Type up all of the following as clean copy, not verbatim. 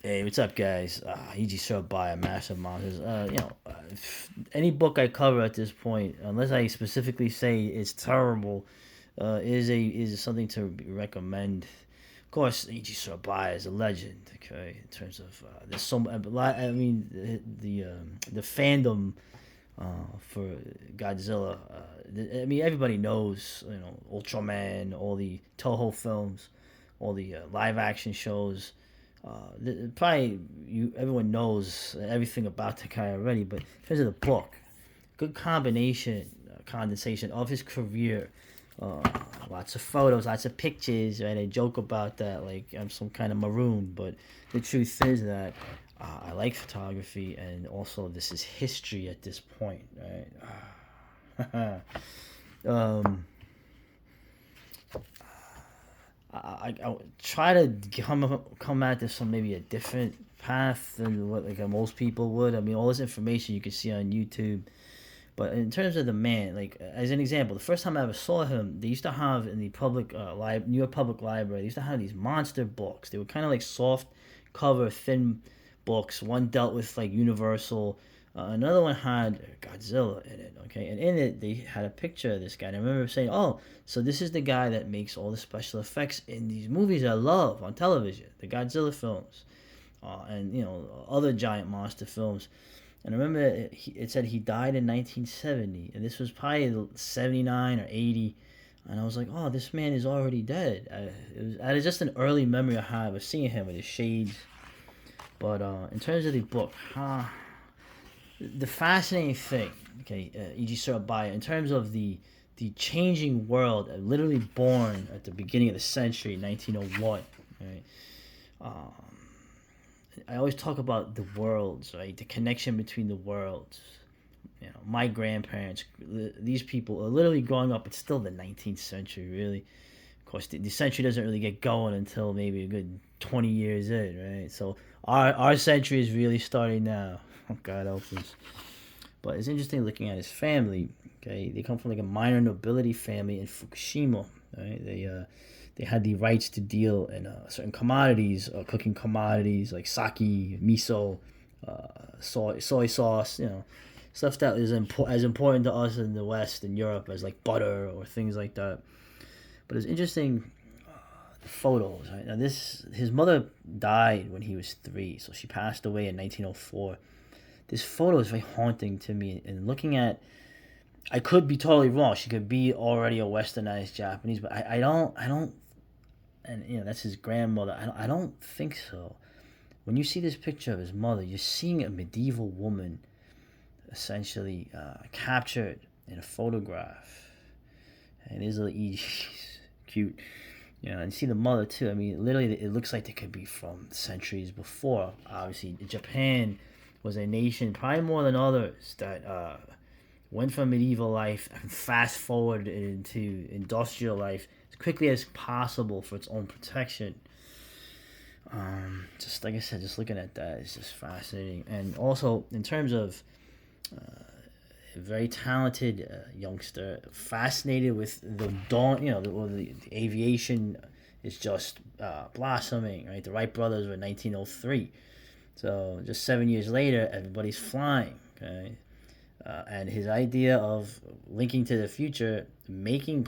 Hey, what's up, guys? Eiji Tsuburaya, Massive Monsters. Any book I cover at this point, unless I specifically say it's terrible, is something to recommend. Of course, Eiji Tsuburaya is a legend. Okay, in terms of there's so much. I mean, the fandom for Godzilla. I mean, everybody knows. Ultraman, all the Toho films, all the live action shows. Probably everyone knows everything about the guy already, but in terms of the book, good condensation of his career. Uh, Lots of photos, lots of pictures, right? I joke about that like I'm some kind of maroon, but the truth is that I like photography, and also this is history at this point, right? um, I try to come at this from maybe a different path than what like most people would. I mean, all this information you can see on YouTube, but in terms of the man, like as an example, the first time I ever saw him, they used to have in the New York Public Library, they used to have these monster books. They were kind of like soft cover, thin books. One dealt with like Universal. Another one had Godzilla in it, okay, and in it they had a picture of this guy. And I remember saying, "Oh, so this is the guy that makes all the special effects in these movies I love on television, the Godzilla films, and other giant monster films." And I remember it said he died in 1970, and this was probably 79 or 80. And I was like, "Oh, this man is already dead." It was just an early memory I have of seeing him with his shades. But in terms of the book, the fascinating thing, okay, Eiji Tsuburaya, in terms of the changing world, literally born at the beginning of the century, 1901, right? Um, I always talk about the worlds, right? The connection between the worlds. My grandparents, these people are literally growing up. It's still the 19th century, really. Of course, the century doesn't really get going until maybe a good 20 years in, right? So our century is really starting now. Oh, God help us. But it's interesting looking at his family. Okay, they come from like a minor nobility family in Fukushima. Right, they had the rights to deal in certain commodities, cooking commodities like sake, miso, soy sauce. Stuff that is as important to us in the West and Europe as like butter or things like that. But it's interesting photos. Right? Now, his mother died when he was 3, so she passed away in 1904. This photo is very haunting to me, and looking at, I could be totally wrong. She could be already a westernized Japanese, but I don't, and that's his grandmother. I don't think so. When you see this picture of his mother, you're seeing a medieval woman, essentially captured in a photograph, and his little cute. And see the mother too. I mean, literally, it looks like they could be from centuries before. Obviously, Japan was a nation, probably more than others, that went from medieval life and fast forward into industrial life as quickly as possible for its own protection. Just like I said, just looking at that is just fascinating. And also, in terms of a very talented youngster, fascinated with the dawn, the aviation is just blossoming, right? The Wright brothers were 1903. So just 7 years later, everybody's flying, okay? And his idea of linking to the future, making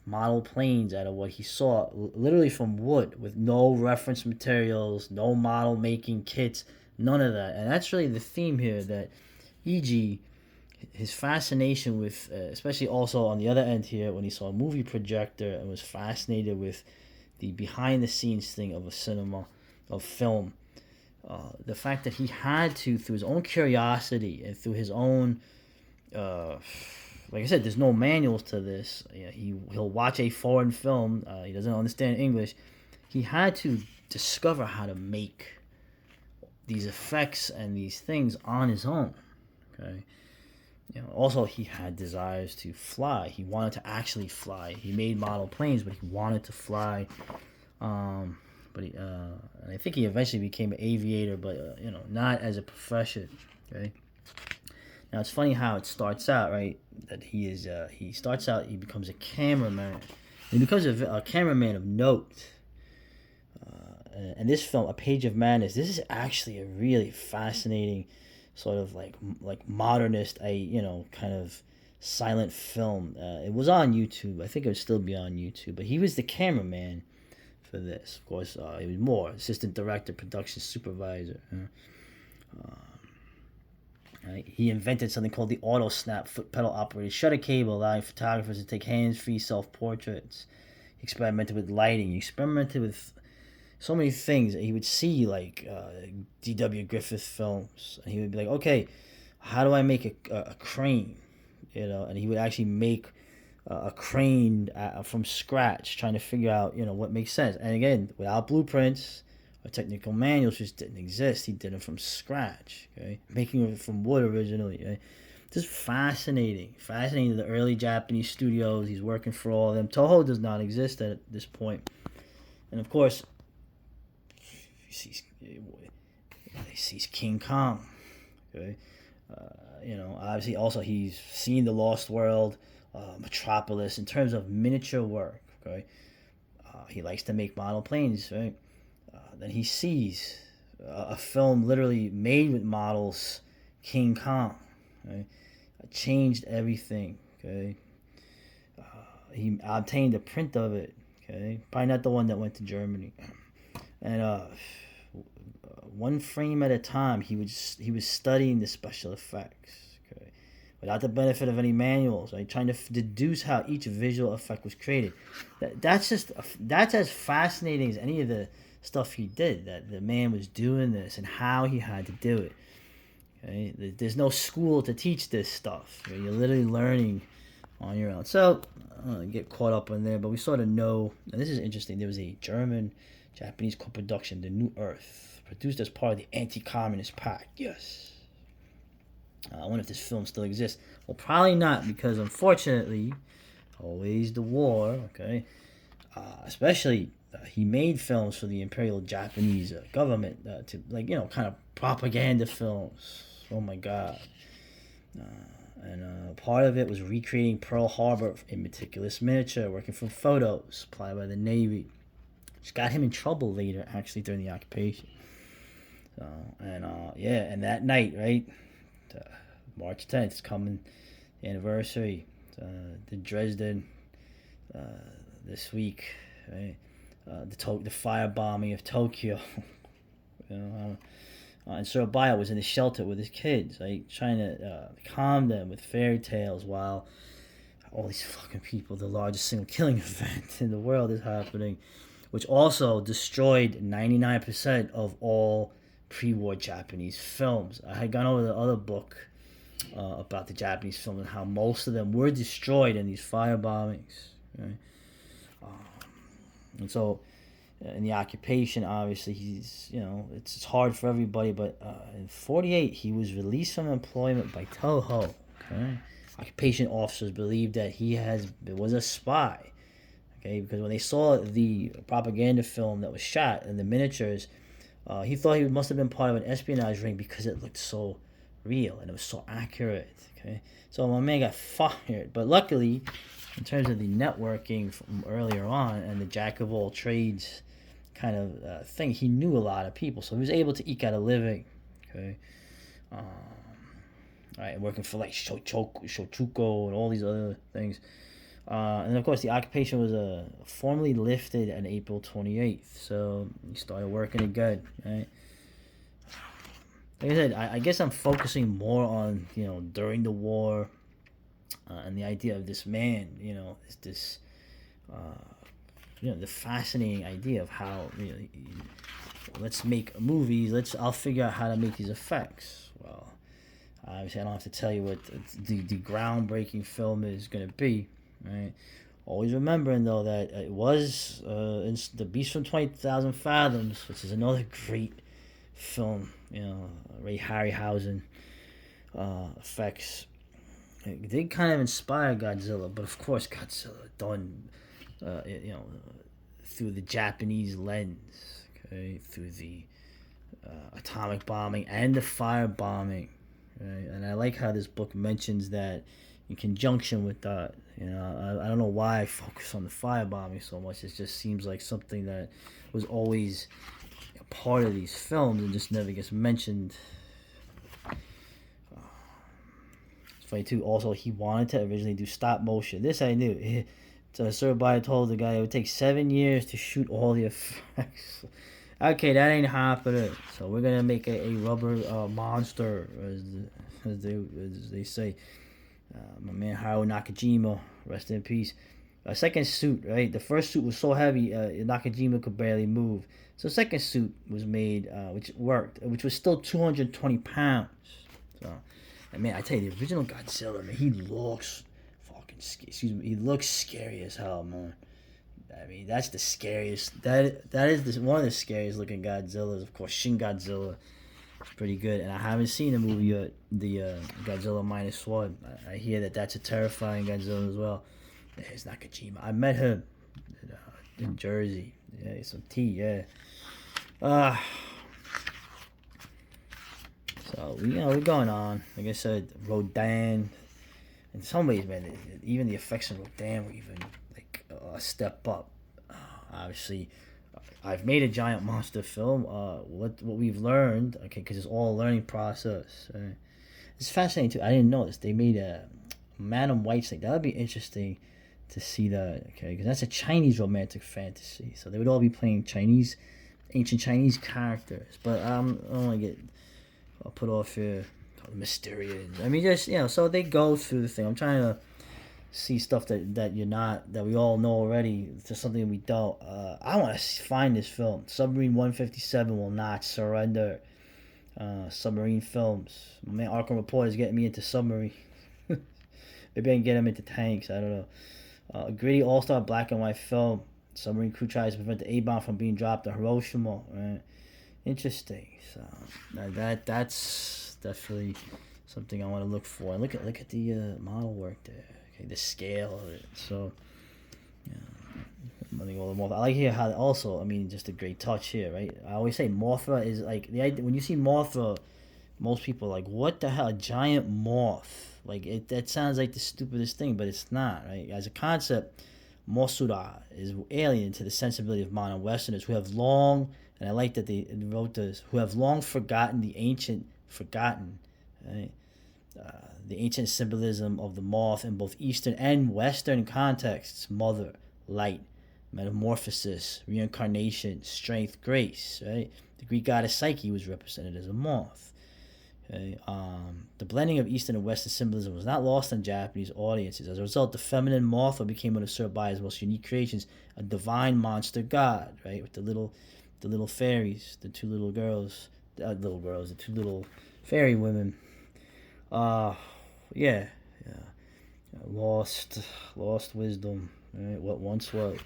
model planes out of what he saw, literally from wood, with no reference materials, no model making kits, none of that. And that's really the theme here, that E.G., his fascination with, especially also on the other end here, when he saw a movie projector and was fascinated with the behind the scenes thing of a cinema, of film. The fact that he had to, through his own curiosity and through his own, like I said, there's no manuals to this. He'll watch a foreign film. He doesn't understand English. He had to discover how to make these effects and these things on his own. Okay. Also, he had desires to fly. He wanted to actually fly. He made model planes, but he wanted to fly. And I think he eventually became an aviator, but not as a profession. Okay. Now it's funny how it starts out, right? That he starts out, he becomes a cameraman. He becomes a cameraman of note. And this film, A Page of Madness, this is actually a really fascinating sort of like modernist, kind of silent film. It was on YouTube. I think it would still be on YouTube. But he was the cameraman for this. Of course, he was more assistant director, production supervisor. Right? He invented something called the auto snap foot pedal operated shutter cable, allowing photographers to take hands-free self-portraits. He experimented with lighting. He experimented with so many things. He would see like D.W. Griffith films, and he would be like, "Okay, how do I make a crane?" And he would actually make a crane from scratch, trying to figure out what makes sense. And again, without blueprints or technical manuals, just didn't exist. He did it from scratch. Okay, making it from wood originally. Okay? Just fascinating. The early Japanese studios. He's working for all of them. Toho does not exist at this point. And of course, he sees King Kong. Okay, obviously also he's seen the Lost World, Metropolis in terms of miniature work. Okay, he likes to make model planes. Right, then he sees a film literally made with models, King Kong. Right, changed everything. Okay, he obtained a print of it. Okay, probably not the one that went to Germany. And one frame at a time, he was studying the special effects, okay, without the benefit of any manuals, right? Trying to deduce how each visual effect was created. That's as fascinating as any of the stuff he did. That the man was doing this and how he had to do it. Okay, there's no school to teach this stuff. Right? You're literally learning on your own. So I don't get caught up in there, but we sort of know. And this is interesting. There was a Japanese co-production, The New Earth, produced as part of the Anti-Communist Pact. Yes. I wonder if this film still exists. Well, probably not, because unfortunately, always the war. Okay, especially he made films for the Imperial Japanese government to kind of propaganda films. Oh my God. And part of it was recreating Pearl Harbor in meticulous miniature, working from photos supplied by the Navy, which got him in trouble later, actually, during the occupation. So, and that night, right, March 10th, coming, the anniversary, the Dresden, this week, right, the firebombing of Tokyo. And Tsuburaya was in the shelter with his kids, right, trying to calm them with fairy tales while all these fucking people, the largest single killing event in the world is happening, which also destroyed 99% of all pre-war Japanese films. I had gone over the other book about the Japanese film and how most of them were destroyed in these fire bombings. Right? And so in the occupation, obviously, it's hard for everybody, but in 1948, he was released from employment by Toho. Okay? Occupation officers believed that he was a spy. Okay, because when they saw the propaganda film that was shot and the miniatures, he thought he must have been part of an espionage ring because it looked so real and it was so accurate. Okay, so my man got fired, but luckily, in terms of the networking from earlier on and the jack of all trades kind of thing, he knew a lot of people, so he was able to eke out a living. Okay, right, working for like Shochuko and all these other things. And of course, the occupation was formally lifted on April 28th, so he started working again. Right? Like I said, I guess I'm focusing more on during the war, and the idea of this man. The fascinating idea of how let's make movies. I'll figure out how to make these effects. Well, obviously, I don't have to tell you what the groundbreaking film is going to be. Right. Always remembering though that it was in The Beast from 20,000 Fathoms, which is another great film. Ray Harryhausen effects. It did kind of inspire Godzilla, but of course Godzilla done, through the Japanese lens. Okay, through the atomic bombing and the fire bombing. Right, and I like how this book mentions that. In conjunction with that, I don't know why I focus on the firebombing so much. It just seems like something that was always part of these films and just never gets mentioned. It's funny too. Also, he wanted to originally do stop motion. This I knew. So Tsuburaya told the guy it would take 7 years to shoot all the effects. Okay, that ain't happening. So we're gonna make a rubber monster, as they say. My man Haruo Nakajima, rest in peace. Second suit, right? The first suit was so heavy, Nakajima could barely move. So second suit was made, which worked, which was still 220 pounds. So, and man, I tell you, the original Godzilla, man, he looks fucking, he looks scary as hell, man. I mean, that's the scariest. That is one of the scariest looking Godzillas. Of course, Shin Godzilla is pretty good, and I haven't seen the movie yet, the Godzilla -1. I hear that that's a terrifying Godzilla as well. It's Nakajima. I met him in Jersey. Yeah, some tea. Yeah. So we're going on. Like I said, Rodan. In some ways, man, even the effects of Rodan were even like a step up. Obviously, I've made a giant monster film. What we've learned, okay, because it's all a learning process. Right? It's fascinating too. I didn't know this. They made a Madam White's thing. That would be interesting to see that, okay, because that's a Chinese romantic fantasy. So they would all be playing ancient Chinese characters. But I don't want to get put off here. Mysterious. I mean, just so they go through the thing. I'm trying to see stuff that we all know already to something we don't. I want to find this film. Submarine 157 Will Not Surrender. Submarine films. My man Arkham Report is getting me into submarine. Maybe I can get him into tanks. I don't know. A gritty all-star black and white film. Submarine crew tries to prevent the A-bomb from being dropped on Hiroshima. Right? Interesting. So that's definitely something I want to look for. And look at the model work there. Okay, the scale of it. So I like here how also, I mean, just a great touch here, right? I always say Mothra is like the idea, when you see Mothra, most people are like, what the hell, a giant moth? Like that sounds like the stupidest thing, but it's not, right? As a concept, Mosura is alien to the sensibility of modern Westerners who have long, and I like that they wrote this, who have long forgotten, right? The ancient symbolism of the moth in both Eastern and Western contexts: mother, light, metamorphosis, reincarnation, strength, grace. Right? The Greek goddess Psyche was represented as a moth. Okay? The blending of Eastern and Western symbolism was not lost on Japanese audiences. As a result, the feminine Mothra became one of Tsuburaya's most unique creations, a divine monster god, right? With the little fairies, the two little girls, the two little fairy women. Yeah. Lost wisdom, right? What once was.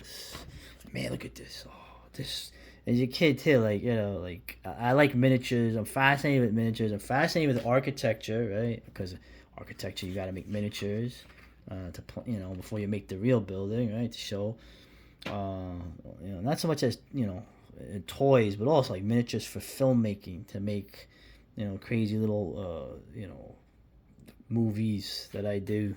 Man, look at this. This. As a kid too, like I like miniatures. I'm fascinated with miniatures. I'm fascinated with architecture, right? Because architecture, you got to make miniatures, before you make the real building, right? To show, not so much as toys, but also like miniatures for filmmaking to make, crazy little, movies that I do.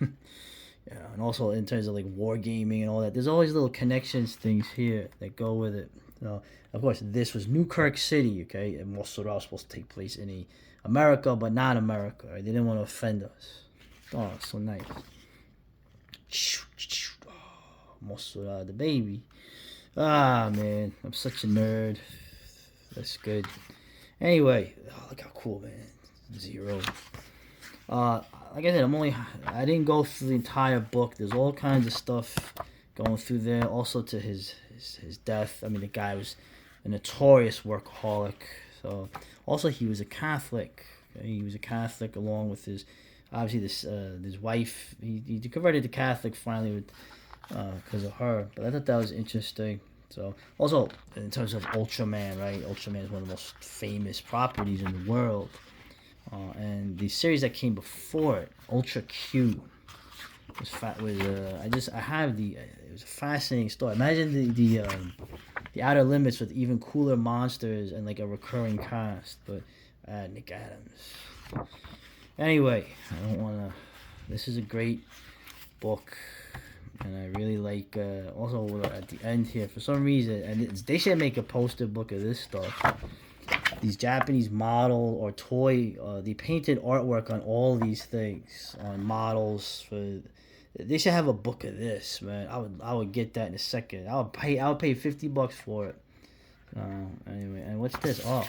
Yeah, and also in terms of like wargaming and all that, there's always little connections, things here that go with it. So, of course, this was Newkirk City, okay, and Mosura was supposed to take place in America, but not America. Right? They didn't want to offend us. Oh, so nice. Oh, Mosura, the baby. Ah, man, I'm such a nerd. That's good. Anyway, look how cool, man. Zero. Like I said, I didn't go through the entire book. There's all kinds of stuff going through there. Also to his death. I mean, the guy was a notorious workaholic. So also he was a Catholic. Okay? He was a Catholic along with his wife. He converted to Catholic finally because of her. But I thought that was interesting. So also in terms of Ultraman, right? Ultraman is one of the most famous properties in the world. And the series that came before it, Ultra Q, it was a fascinating story. Imagine the Outer Limits with even cooler monsters and like a recurring cast, but Nick Adams. Anyway, I don't want to. This is a great book. And I really like also at the end here for some reason, and they should make a poster book of this stuff. These Japanese model or toy, they painted artwork on all these things on models for. They should have a book of this, man. I would get that in a second. I would pay $50 for it. Anyway, and what's this? Oh,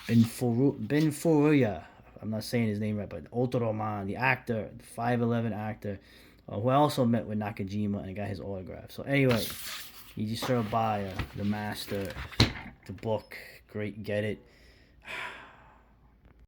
Ben Furuya. I'm not saying his name right, but Otoroman, the actor, the 5'11" actor, who I also met with Nakajima and got his autograph. So anyway, Eiji Tsuburaya, the master, the book, great, get it.